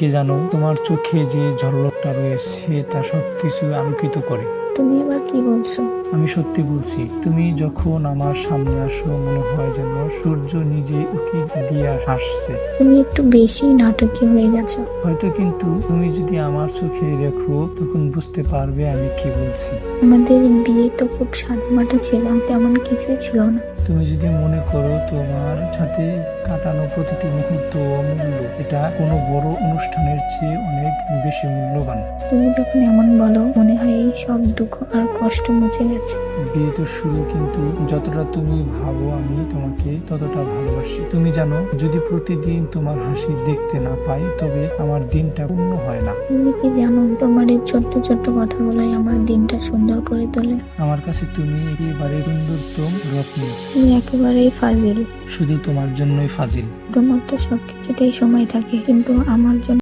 কি জানো, তোমার চোখে যে ঝলকটা রয়েছে তা সবকিছু আলোকিত করে। তুমি আবার কি বলছো? আমি সত্যি বলছি, তুমি যখন আমার সামনে আসো মনে হয় যেন সূর্য নিজে উকি দিয়ে হাসছে। তুমি একটু বেশি নাটকীয় হয়ে গেছো। হয়তো, কিন্তু তুমি যদি আমার চোখে দেখো তখন বুঝতে পারবে আমি কি বলছি। আমাদের বিয়ে তো খুব সাদামাটা ছিল, তেমন কিছুই ছিল না। তুমি যদি মনে করো তোমার সাথে কাটানো প্রতিটি মুহূর্ত অমূল্য, এটা কোনো বড় অনুষ্ঠানের চেয়ে অনেক বেশি মূল্যবান। তুমি যখন এমন বলো মনে হয় এই সব দুঃখ আর কষ্ট মুছে গেছে। বিয়ে তো শুরু, কিন্তু যতটা তুমি ভাবো আমি তোমাকে ততটা ভালোবাসি। তুমি জানো, যদি প্রতিদিন তোমার হাসি দেখতে না পাই তবে আমার দিনটা পূর্ণ হয় না। তুমি কি জানো, তোমার এই ছোট্ট ছোট্ট কথাগুলোই আমার দিনটা সুন্দর করে তোলে। আমার কাছে তুমি একেবারে সুন্দরতম রত্ন। তুমি একেবারেই ফাজিল। শুধু তোমার জন্যই ফাজিল। তোমার তো সবকিছুতেই সময় থাকে, কিন্তু আমার জন্য